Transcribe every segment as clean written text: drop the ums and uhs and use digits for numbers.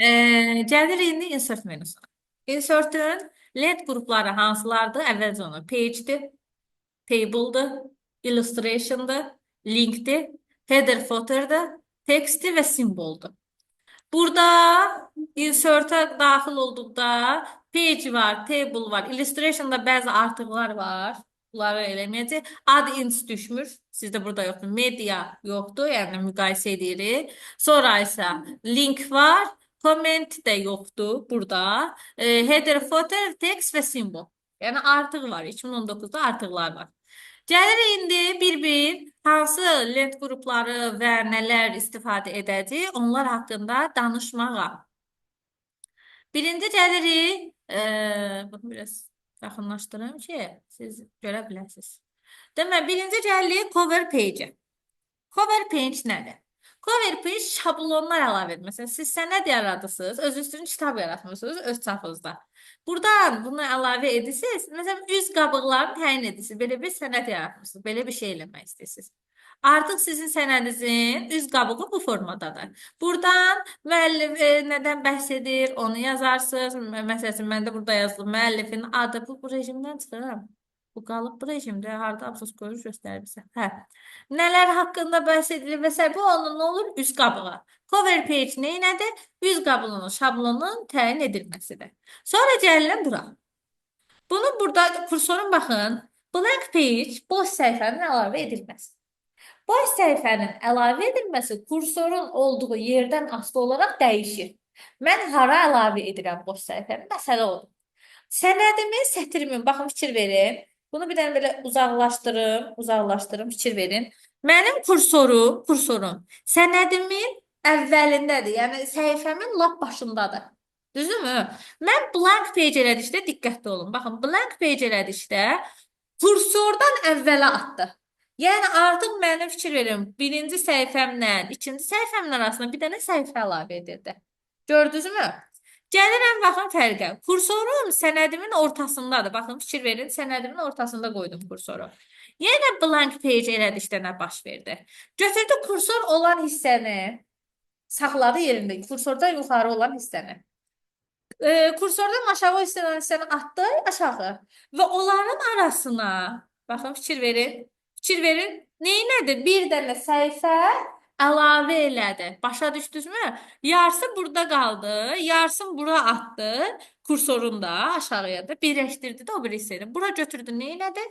Gəlir indi insert menüsünə. Insertün led qrupları hansılardır? Əvvəlcə onu page'dir, table'dır, illustration'dır, link'dir, header footer'dır, text'tir və simvoldur. Burada insert'a daxil olduqda page var, table var, illustration'da bəzi artıqlar var. Bunları eləməyəcək. Ad ins düşmür. Sizdə burada yoxdur. Media yoxdur. Yəni müqayisə edirik. Sonra isə link var. Comment də yoxdur burada. Header, footer, text və simbol. Yəni artıq var. 2019-da artıqlar var. Gəlir indi bir-bir hansı lent qrupları və nələr istifadə edəcək, onlar haqqında danışmağa. Birinci gəlirik, bunu biraz yaxınlaşdırım ki, siz görə biləsiniz. Demək, birinci gəlirik cover page. Cover page nədir? Cover page şablonlar əlavə edir. Məsələn, siz sənəd yaradırsınız, öz üstünü kitab yaratmırsınız öz çapınızda. Buradan bunu əlavə edirsiniz. Məsələn, üz qabıqlarını təyin edirsiniz. Belə bir sənəd yaratmırsınız. Belə bir şey eləmək istəyirsiniz. Artıq sizin sənədinizin üz qabığı bu formadadır. Buradan müəllif nədən bəhs edir, onu yazarsınız. Məsələn, məndə burada yazılıb müəllifin adı bu rejimdən çıxıram. Bu qalıb bu rejimdə harda absus görür göstərir bizə. Hə. Nələr haqqında bəhs edilir və s. Bu onun nə olur? Üz qabığı. Cover page nədir? Üz qabığının, şablonun təyin edilməsidir. Sonra gəlin bura. Bunu burada kursorun baxın. Blank page boş səhifənin əlavə edilməsi. Boş səhifənin əlavə edilməsi kursorun olduğu yerdən asılı olaraq dəyişir. Mən hara əlavə edirəm boş səhifəni? Məsələ odur. Sənədimin, sətrimin, baxın fikir verin. Bunu bir dənə belə uzaqlaşdırım, fikir verin. Mənim kursorum sənədimin əvvəlindədir. Yəni səhifəmin lap başındadır. Düzdürmü? Mən blank page elədikdə diqqətli olun. Baxın, blank page elədikdə kursordan əvvələ atdı. Yəni artıq mənim fikir verin, birinci səhifəmlə ikinci səhifəmin arasında bir dənə səhifə əlavə edirdi. Gördünüzmü? Gəlirəm baxın fərqə. Kursorum sənədimin ortasındadır. Baxın fikir verin, sənədimin ortasında qoydum kursoru. Yenə blank page elədikdə nə baş verdi? Götürdü kursor olan hissəni, saxladı yerində, kursordan yuxarı olan hissəni. Kursordan aşağı hissəni atdı aşağı və onların arasına, baxın fikir verin. Fikir verin, neynədir? Bir dənə səhifə əlavə elədi. Başa düşdünüzmü? Yarısı burada qaldı, yarısını bura atdı. Kursorun da aşağıya da birləşdirdi də o bir hissəni. Bura götürdü, neynədi?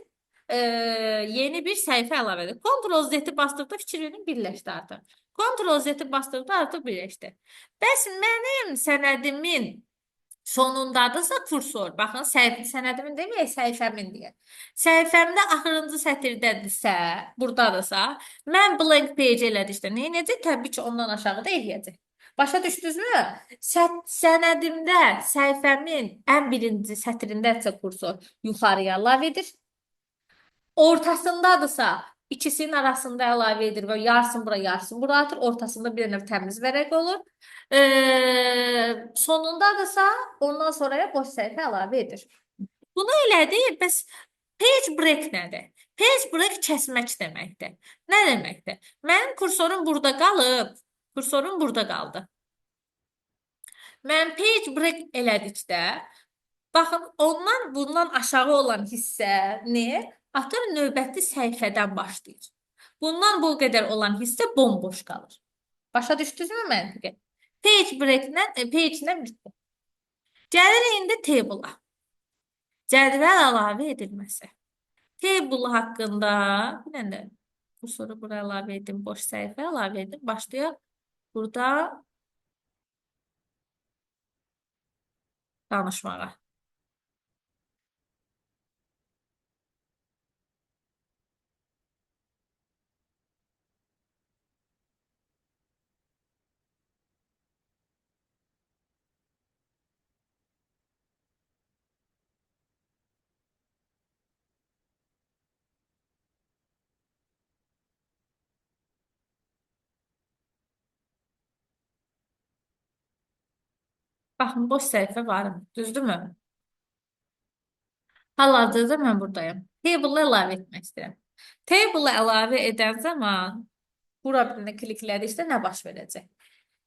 Yeni bir səhifə əlavə edin. Ctrl Z-i basdıqda fikir verin, birləşdi artıq. Ctrl Z-i basdıqda artıq birləşdi. Bəs mənim sənədimin sonundadırsa kursor. Baxın, sənədimin deməyək, səhifəmin deyə. Səhifəmdə axırıncı sətirdədirsə, buradadırsa, mən blank page elədikdə nə edəcək? Təbii ki, ondan aşağıda eləyəcək. Başa düşdünüzmü? Sənədimdə səhifəmin ən birinci sətrindədirsə kursor yuxarıya əlavə edir. Ortasındadırsa ikisinin arasında əlavə edir və yarısını bura, yarısını bura atır. Ortasında bir dənə təmiz vərəq olur. Sonundadırsa ondan sonraya boş səhifə əlavə edir. Bunu elədi. Bəs page break nədir? Page break kəsmək deməkdir. Nə deməkdir? Mənim kursorum burada qalıb. Kursorum burada qaldı. Mən page break elədikdə baxın, ondan bundan aşağı olan hissəni atır növbəti səhifədən başlayır. Bundan bu qədər olan hissə bomboş qalır. Başa düşdünüzmü məntiqi? Page break-lə bitdi. Gəlir indi table-a. Cədvəl əlavə edilməsi. Table haqqında bir dənə bu soru bura əlavə edin, boş səhifə əlavə edin. Başlayaq burada danışmağa. Baxın, boş səhifə varım, düzdürmü? Hal-hazırda mən buradayım. Table-ı əlavə etmək istəyirəm. Table-ı əlavə edən zaman bura birinə kliklərdə nə baş verəcək?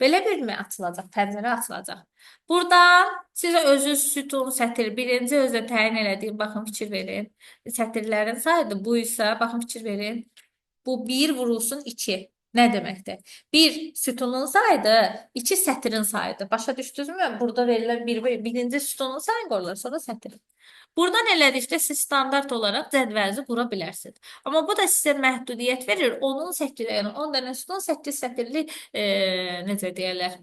Belə bir mi açılacaq? Pəncərə açılacaq. Buradan sizə özünüz sütun, sətir, birinci özə təyin elədiyim, baxın fikir verin. Sətirlərin sayıdır. Bu isə, baxın fikir verin. Bu 1 vurulsun 2. Nə deməkdir? 1 sütunun sayıdır, 2 sətirin sayıdır. Başa düşdünüzmü? Burada verilən birinci sütunun sayını qoyulur, sonra sətirin. Buradan elədikdə siz standart olaraq cədvəlinizi qura bilərsiniz. Amma bu da sizə məhdudiyyət verir. Onun sətiri, yəni 10 dənə sütun 8 sətirli necə deyirlər,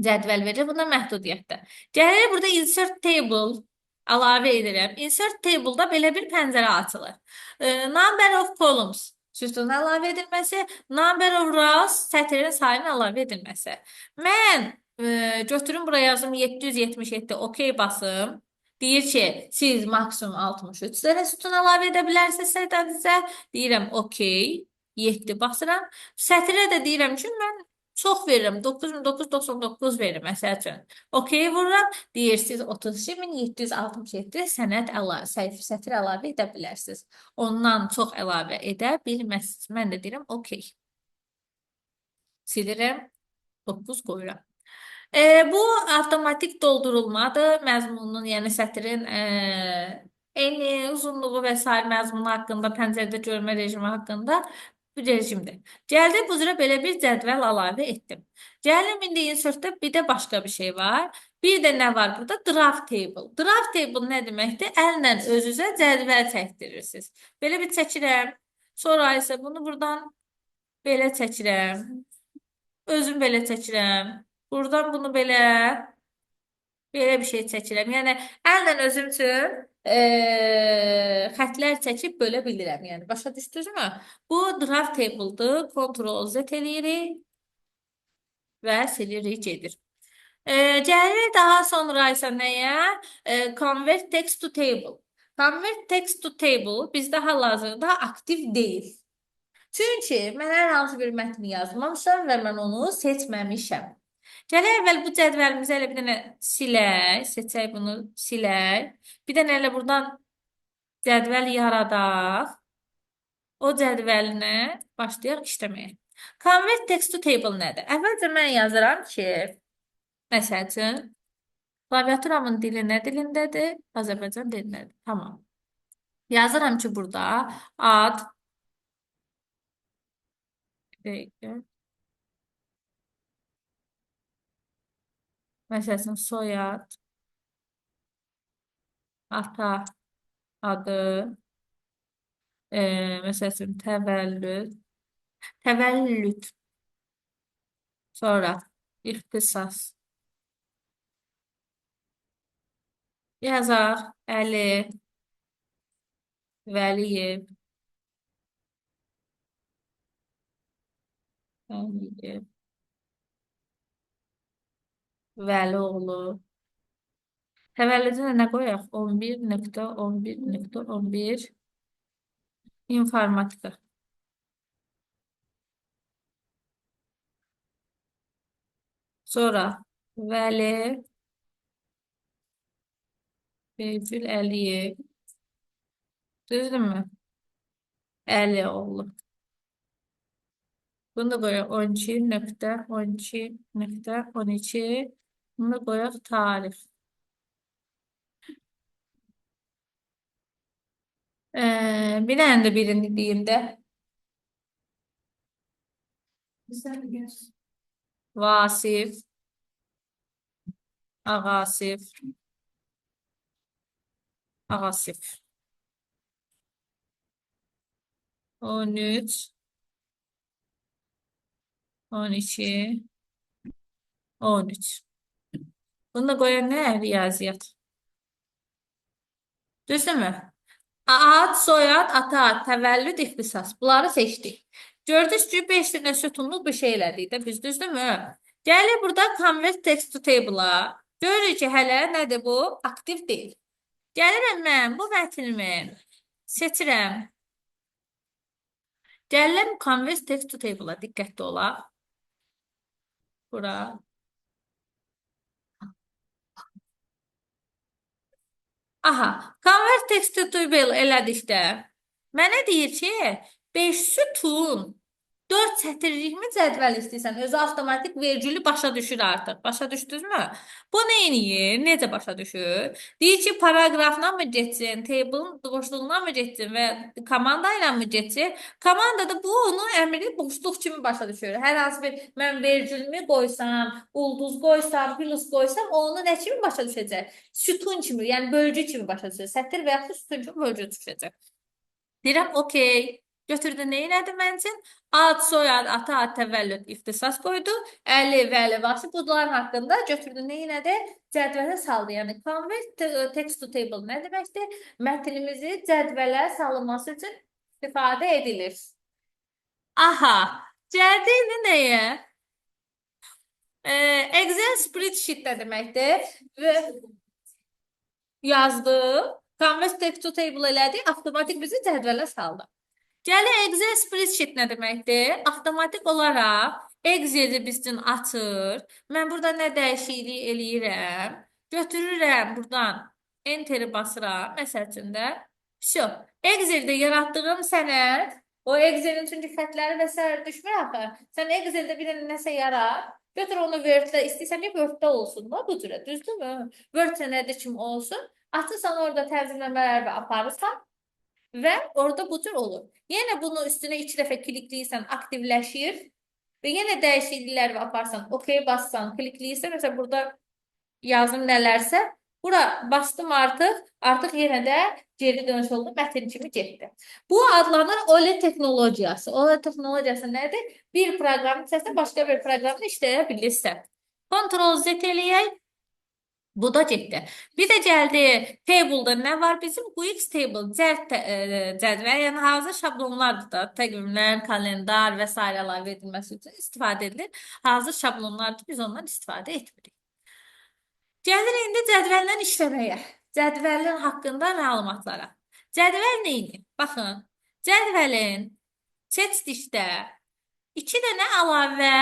cədvəl verir. Buna məhdudiyyətdə. Gəlir burada insert table əlavə edirəm. Insert table'da belə bir pəncərə açılır. Number of columns sütunun əlavə edilməsi, number of rows sətrin sayının əlavə edilməsi. Mən götürüm buraya yazım 777, OK basım. Deyir ki, siz maksimum 63 dənə sütun əlavə edə bilərsiniz sətrinizə. Deyirəm OK, 7 basıram. Sətirə də deyirəm ki, mən çox verirəm. 9999 verirəm məsəl üçün. OK vururam. Deyirsiniz 32767 sənəd əlavə, səhifə sətir əlavə edə bilərsiniz. Ondan çox əlavə edə bilməzsiniz. Mən də deyirəm OK. Silirəm. 9 qoyuram. Bu avtomatik doldurulmadır. Məzmunun, yəni sətrin eni, uzunluğu və s. məzmunu haqqında, pəncərədə görmə rejimi haqqında bu rejimdir. Gəldim, bu üzrə belə bir cədvəl əlavə etdim. Gəlim, indi insertdə bir də başqa bir şey var. Bir də nə var burada? Draft table. Draft table nə deməkdir? Əllə özünüzə cədvəl çəkdirirsiniz. Belə bir çəkirəm. Sonra isə bunu buradan belə çəkirəm. Özüm belə çəkirəm. Buradan bunu belə bir şey çəkirəm. Yəni əllə özüm üçün xətlər çəkib bölə bilirəm. Yəni başa düşdünüzmü? Bu draft table'dır. Ctrl Z eləyirik və silirik gedir. Gəlirik daha sonra isə nəyə? Convert text to table. Convert text to table bizdə hal-hazırda aktiv deyil. Çünki mən hər hansı bir mətni yazmamışam və mən onu seçməmişəm. Gələk əvvəl bu cədvəlimizi elə bir dənə silək, seçək bunu, silək. Bir dənə elə buradan cədvəl yaradaq. O cədvəlinə başlayaq işləməyə. Convert text to table nədir? Əvvəlcə mən yazıram ki, məsəl üçün, klaviaturamın dili nə dilindədir? Azərbaycan dilindədir. Tamam. Yazıram ki, burada ad, məsələn, soyad, ata adı, məsələn, təvəllüd, sonra ixtisas, yazaq, Əli, Vəliyev, Vəlioğlu. Təvəllüdünə nə qoyaq? 11.11.11 informatika. Sonra Vəli Beycül Əliyev. Düzdürmü? Əlioğlu. Bunu da qoyaq 12.12.12. Bunu da qoyaq tarix. Bir dənə də birini deyim də. Vasif, Ağasif, Ağasif. 13, 12, 13. Bunu da qoyan nə? Riyaziyyat. Düzdürmü? Ad, soyad, ata, təvəllüd, ixtisas. Bunları seçdik. Gördünüz ki, 5 dənə sütunluq bir şey elədik də biz, düzdürmü? Gəlir burada convert text to table-a. Görürük ki, hələ nədir bu? Aktiv deyil. Gəlirəm mən bu mətnimi seçirəm. Gəlirəm convert text to table-a. Diqqətli olaq. Bura. Aha, convert text to table elədikdə mənə deyir ki, 5 sütun 4 sətirlikmi cədvəl istəyirsən, özü avtomatik vergülü başa düşür artıq. Başa düşdünüzmü? Bu nə edir? Necə başa düşür? Deyir ki, paragrafla mı getsin, table'ın boşluğuna mı getsin və komanda ilə mi getsin? Komandada bu onu əmri boşluq kimi başa düşür. Hər hansı bir mən vergülümü qoysam, ulduz qoysam, plus qoysam, onu nə kimi başa düşəcək? Sütun kimi, yəni bölgü kimi başa düşəcək. Sətir və yaxud sütun kimi bölgü düşəcək. Deyirəm, okey. Götürdü, nə elədi məncin? Ad, soyad, ata, ad, təvəllüd, ixtisas qoydu. Əli, vəli, vasif bunların haqqında götürdü, nə elədi? Cədvələ saldı. Yəni, convert text to table nə deməkdir? Mətnimizi cədvələ salınması üçün istifadə edilir. Aha, gəldi indi nəyə? Excel spreadsheet nə deməkdir? Və yazdı. Convert text to table elədi, avtomatik bizi cədvələ saldı. Gəlin Excel spreadsheet nə deməkdir? Avtomatik olaraq Excel-i bizdən açır. Mən burada nə dəyişiklik eləyirəm? Götürürəm buradan Enter-i basıram. Məsəl üçün də Vsyo. Excel-də yaratdığım sənəd, o Excel-in çünki xətləri və s. düşmür axı. Sən Excel-də bir dənə nəsə yarat. Götür onu Word-də, istəyirsən ki, Word-də olsun da bu cürə, düzdürmü? Word sənədi kimi olsun. Açırsan orada tərcümələr və aparırsan. Və orada bu cür olur. Yenə bunu üstünə 2 dəfə klikləyirsən, aktivləşir. Və yenə dəyişikliklər aparsan, OK bassan, klikləyirsən. Məsələn, burada yazım nələrsə, bura bastım artıq yenə də geri dönüş oldu, mətn kimi getdi. Bu adlanır OLED texnologiyası. OLED texnologiyası nədir? Bir proqramın içərisində başqa bir proqramı işləyə bilirsən. Ctrl-Z eləyək. Bu da getdi. Bir də gəldi table-da nə var bizim? QX table, cədvəl, yəni hazır şablonlardır da, təqvimlər, kalendar və s. əlavə edilməsi üçün istifadə edilir. Hazır şablonlardır, biz ondan istifadə etmirik. Gəlir indi cədvəllə işləməyə. Cədvəlin haqqında məlumatlara. Cədvəl neyini? Baxın, cədvəlin seçdikdə 2 dənə əlavə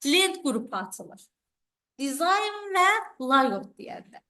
lent qrupu açılır. Design və layout deyərlər.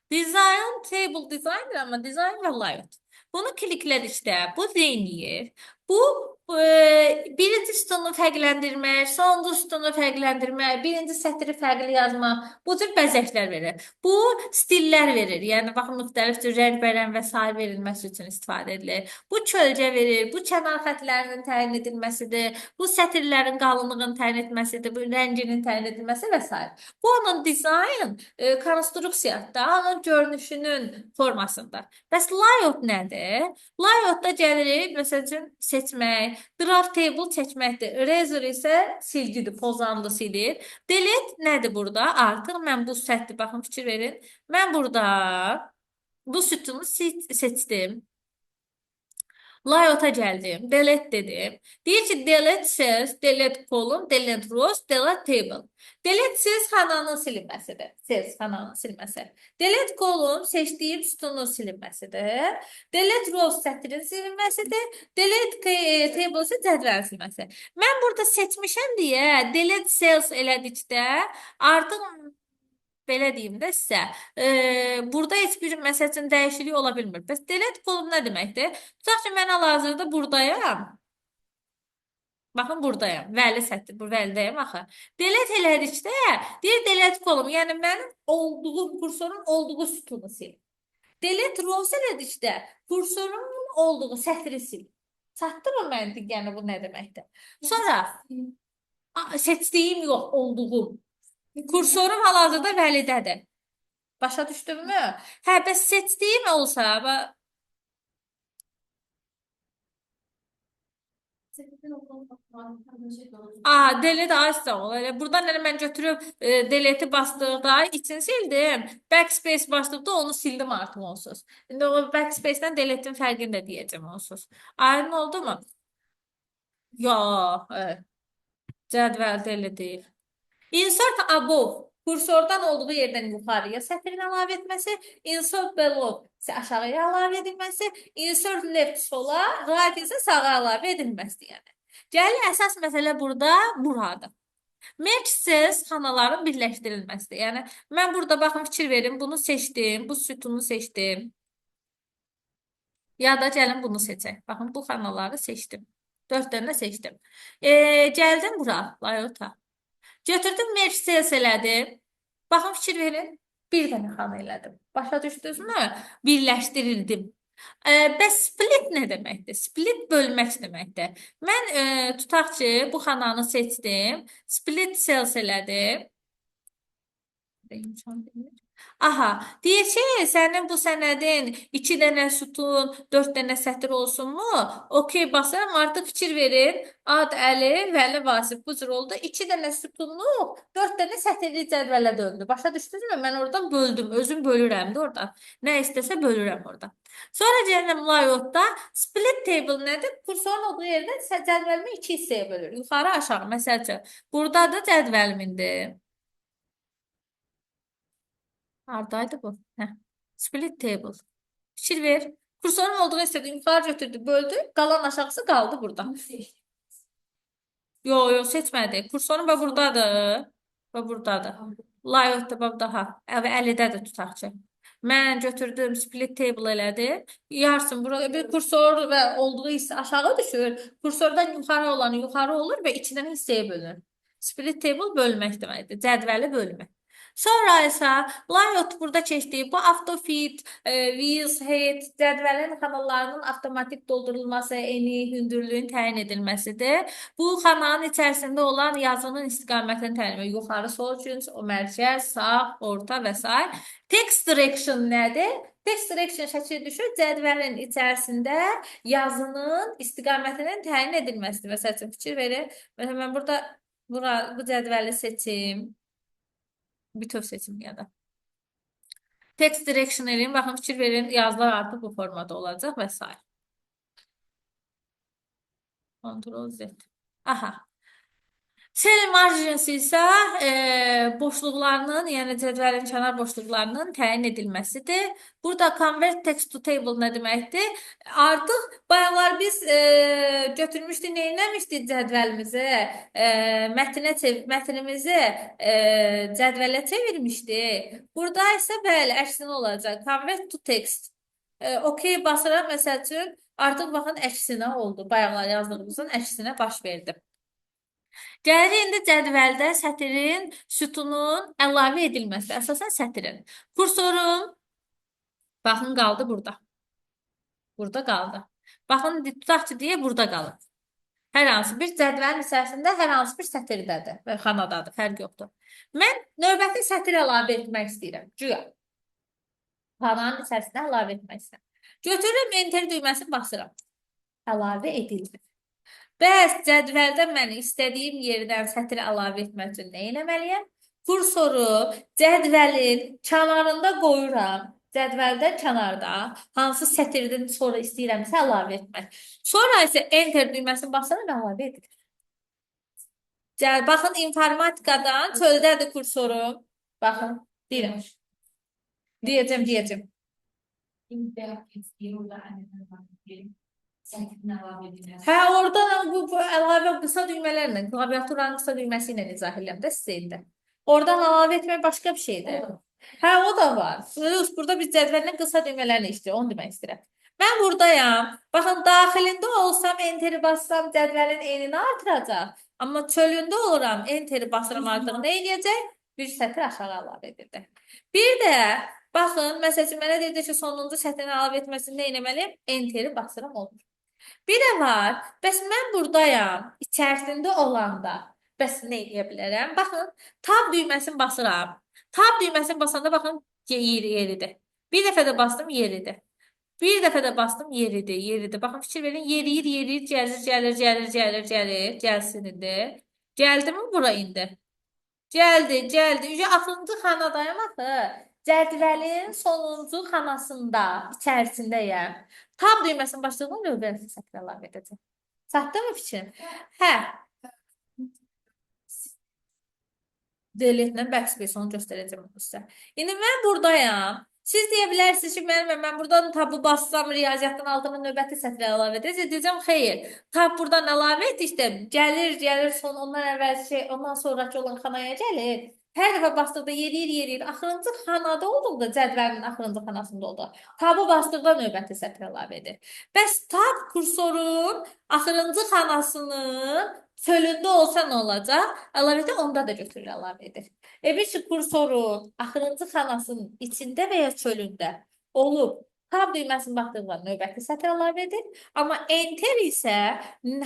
Design, table design amma design və layout. Bunu klikledikdə bu neyini? Bu birinci sütunu fərqləndirmək, sonuncu sütunu fərqləndirmək, birinci sətri fərqli yazmaq, bu cür bəzəklər verir. Bu stillər verir. Yəni baxın müxtəlif cür rəng və sair verilməsi üçün istifadə edilir. Bu kölgə verir, bu kənar xətlərinin təyin edilməsidir, bu sətirlərin qalınlığının təyin edilməsidir, bu rənginin təyin edilməsi və s. Bu onun dizayn konstruksiyasında, onun görünüşünün formasında. Bəs layout nədir? Layoutda gəlirik, məsəl üçün seçmək, draft table çəkməkdir. Eraser isə silgidir, pozandı silir. Delete nədir burada? Artıq mən bu sətri, baxın fikir verin. Mən burada bu sütunu seçdim. Layout'a gəldim, delete dedim. Deyir ki, delete cells, delete column, delete rows, delete table. Delete cells xananın silinməsidir. Cells xananın silinməsi. Delete column seçdiyim sütunun silinməsidir. Delete rows sətrin silinməsidir. Delete table isə cədvəlin silinməsi. Mən burada seçmişəm deyə delete cells elədikdə artıq belə deyim də sizə, burada heç bir məsəl üçün dəyişiklik ola bilmir. Bəs delete column nə deməkdir? Tutaq ki, mən hal-hazırda buradayam. Baxın, buradayam. Vəli sətr, bu vəlidəyəm axı. Delete elədikdə, deyir delete column, yəni mənim kursorun olduğu sütunu sil. Delete rows elədikdə, kursorun olduğu sətri sil. Çatdı mı məntiq, yəni bu nə deməkdir? Sonra, seçdiyim yox, olduğum. Kursorum hal-hazırda vəlidədir. Başa düşdünmü? Hə, bəs seçdiyim olsa, delete açsa olur. Buradan mən götürüb delete'i basdıqda için sildim. Backspace basdıqda onu sildim artıq onsuz. İndi o backspace'dən delete'in fərqini də deyəcəm onsuz. Aydın oldu mu? Yox, cədvəldə elə deyil. Insert above. Kursordan olduğu yerdən yuxarıya sətrin əlavə etməsi, insert below isə aşağıya əlavə edilməsi, insert left sola, right isə sağa əlavə edilməsi yəni. Gəlir əsas məsələ buradır. Merge cells xanaların birləşdirilməsidir. Yəni mən burada baxın fikir verin, bunu seçdim, bu sütunu seçdim. Ya da gəlin bunu seçək. Baxın bu xanaları seçdim. Dörd dənə seçdim. Gəldim bura, layota. Götürdüm merge sales elədim. Baxın fikir verin. Bir dənə xana elədim. Başa düşdünüzmü? Birləşdirildim. Bəs split nə deməkdir? Split bölmək deməkdir. Mən tutaq ki, bu xananı seçdim. Split sales elədim. Aha, deyir ki, sənin bu sənədin 2 dənə sütun, 4 dənə sətr olsunmu? Okey basıram, artıq fikir verin. Ad, Əli, Vəli, Vasif bu cür oldu. 2 dənə sütunluq, 4 dənə sətirli cədvələ döndü. Başa düşdünüzmü? Mən oradan böldüm, özüm bölürəm də oradan. Nə istəsə bölürəm oradan. Sonra gəldim layoutda split table nədir? Kursorun olduğu yerdə cədvəlimi 2 hissəyə bölür. Yuxarı, aşağı. Məsəl üçün, burada da cədvəlimindir. Hardaydı bu? Heh. Split table. Fikir ver. Kursorun olduğu hissədə yuxarı götürdü, böldü. Qalan aşağısı qaldı burada. Yo, seçmədi. Kursorun və buradadır. Və buradadır. Layoutda bax daha. Və 50-dədir tutaq ki. Mən götürdüm, split table elədim. Yarısın burada bir kursor və olduğu hissə aşağı düşür. Kursordan yuxarı olanı yuxarı olur və 2 dənə hissəyə bölünür. Split table bölmək deməkdir. Cədvəli bölmək. Sonra isə layout burada keçdi. Bu autofit, wheels, head cədvəlin xanalarının avtomatik doldurulması, eni, hündürlüyün təyin edilməsidir. Bu xananın içərisində olan yazının istiqamətini təyin etmək. Yuxarı, sol cins, o mərkəz, sağ, orta və s. Text direction nədir? Text direction şəkil düşür. Cədvəlin içərisində yazının istiqamətinin təyin edilməsidir. Məsəl üçün fikir verin. Məsələn, mən burada bu cədvəli seçim. Bütöv seçim ya da. Text direction eləyim. Baxın, fikir verin. Yazılar artıq bu formada olacaq və s. Ctrl Z. Aha. Cell margins isə boşluqlarının, yəni cədvəlin kənar boşluqlarının təyin edilməsidir. Burada convert text to table nə deməkdir? Artıq bayaqlar biz götürmüşdük, nə etmişdik cədvəlimizi, mətnimizi cədvələ çevirmişdik. Burada isə bəli, əksinə olacaq. Convert to text. Okey basıram, məsəl üçün, artıq baxın əksinə oldu. Bayaqlar yazdığımızın əksinə baş verdi. Gəlirik indi cədvəldə sətrin, sütunun əlavə edilməsi. Əsasən sətrin. Kursorum, baxın, qaldı burada. Burada qaldı. Baxın, tutaq ki, deyə burada qalır. Hər hansı bir cədvəlin içərisində hər hansı bir sətirdədir və xanadadır, fərq yoxdur. Mən növbəti sətir əlavə etmək istəyirəm. Güya. Xananın içərisində əlavə etmək istəyirəm. Götürürüm, enter düyməsini basıram. Əlavə edilir. Bəs cədvəldə mən istədiyim yerdən sətri əlavə etmək üçün nə etməliyəm? Kursoru cədvəlin kənarında qoyuram. Cədvəldə kənarda hansı sətirdən sonra istəyirəmsə əlavə etmək. Sonra isə enter düyməsini basıram, əlavə edilir. Baxın, informatikadan çöldədir kursorum. Baxın, deyirəm. Deyəcəm. Hə, oradan bu əlavə qısa düymələrlə, klaviaturanın qısa düyməsi ilə izah edirəm də sizə indi. Oradan əlavə etmək başqa bir şeydir. Hə, o da var. Burada biz cədvəllə qısa düymələrlə işləyir, onu demək istəyirəm. Mən buradayam. Baxın, daxilində olsam, enteri bassam, cədvəlin enini artıracaq. Amma çölündə oluram, enteri basıram artıq. Nə edəcək? Bir sətr aşağı əlavə edirdi. Bir də, baxın, məsələn, mənə deyildi ki, sonuncu sətrini əlavə etməsini nə etməliyəm? Enteri basıram, olur. Bir də var, bəs mən buradayam, içərisində olanda, bəs nə edə bilərəm? Baxın, tab düyməsini basıram. Tab düyməsini basanda, baxın, yeridir. Bir dəfə də bastım, yeridir. Bir dəfə də bastım, yeridir. Baxın, fikir verin, yeriyir, gəlir, gəlsin indi. Gəldi mi bura indi? Gəldi. Ücə axıncı xanadayım axı. Cədvəlin sonuncu xanasında, içərisindəyəm. Tab düyməsinin başlığına növbəti sətr əlavə edəcəm. Çatdı mı fikrim? Hə. Delete-lə backspace onu göstərəcəm sizə. İndi mən buradayam. Siz deyə bilərsiniz ki, mən buradan tabı bassam, riyaziyyatdan aldığım növbəti sətrə əlavə edəcəm. Deyəcəm, xeyr. Tab buradan əlavə etdikdə gəlir, ondan əvvəl ondan sonraki olan xanaya gəlir. Hər dəfə basdıqda yeriyir. Axırıncı xanada olduqda cədvəlin axırıncı xanasında oldu. Tabı basdıqda növbəti sətr əlavə edir. Bəs tab kursorun axırıncı xanasının çölündə olsa nə olacaq? Əlavədə onda da götürür əlavə edir. Bir ki kursorun axırıncı xanasının içində və ya çölündə olub tab düyməsini basdıqda növbəti sətr əlavə edir. Amma enter isə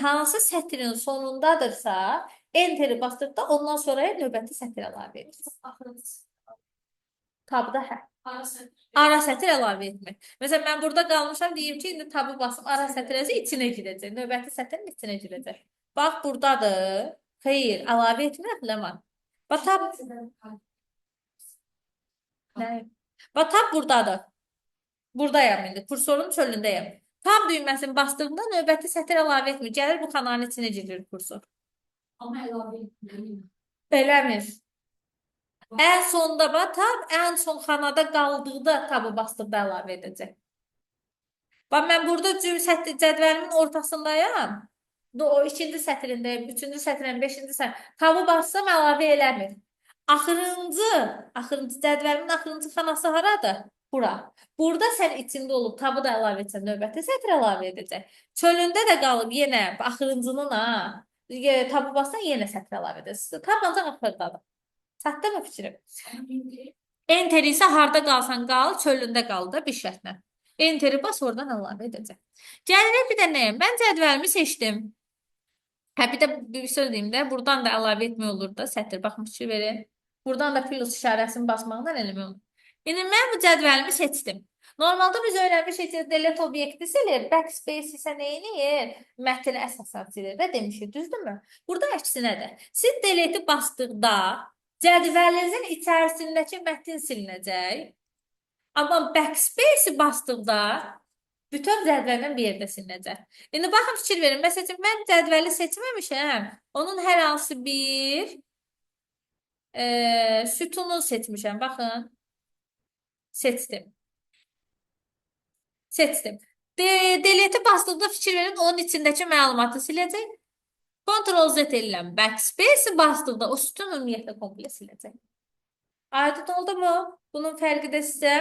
hansı sətrin sonundadırsa Enter'i basdıqda ondan sonra növbəti sətr əlavə edilir. Tabda hə. Ara sətr əlavə etmək. Məsələn, mən burada qalmışam, deyim ki, indi tabı basım, ara sətrəsi içinə girəcək. Növbəti sətrin içinə girəcək. Bax, buradadır. Xeyr, əlavə etmirəm, Ləman. Bax, tab... Nə? Bax, tab buradadır. Buradayam indi, kursorun çölündəyəm. Tab düyməsini bastığımda növbəti sətr əlavə etmir. Gəlir bu xananın içinə girir kursor. Ama əlavə etmir. Beləmir. Ən sonda tab, ən son xanada qaldıqda tabı basdıqda əlavə edəcək. Bax, mən burada cədvəlimin ortasındayam. O ikinci sətrindəyim, üçüncü sətrindəyim, beşinci sətrindəyim. Tabı bassam əlavə eləmir. Axırıncı cədvəlimin axırıncı xanası haradır? Bura. Burada sən içində olub tabı da əlavə etsən, növbəti sətr əlavə edəcək. Çölündə də qalıb yenə axırıncının tabı bassan yenə sətr əlavə edəcək. Tab ancaq axırdadır. Çatdı mı fikrim? Enter isə harda qalsan qal, çölündə qal da bir şərtlə. Enteri bas, oradan əlavə edəcək. Gəlirik bir də nəyə? Mən cədvəlimi seçdim. Hə, bir də bir söz deyim də, buradan da əlavə etmək olur da, sətr, baxın, fikir verin. Buradan da plus işarəsini basmaqdan eləmək olur. İndi mən bu cədvəlimi seçdim. Normalda biz öyrənmişik ki, delete obyekti silir, backspace isə neyini? Mətni əsasən silir də demişik, düzdürmü? Burada əksinədir. Siz delete basdıqda cədvəlinizin içərisindəki mətn silinəcək. Amma backspace basdıqda bütün cədvəldən bir yerdə silinəcək. İndi baxın, fikir verin. Məsələn, mən cədvəli seçməmişəm. Onun hər hansı bir sütunu seçmişəm. Baxın. Seçdim. Seçdim. Delete basdıqda fikir verin, onun içindəki məlumatı siləcək. Ctrl Z edirəm. Backspace basdıqda o sütun ümumiyyətlə komple siləcək. Aydın oldu mu? Bunun fərqi də sizə?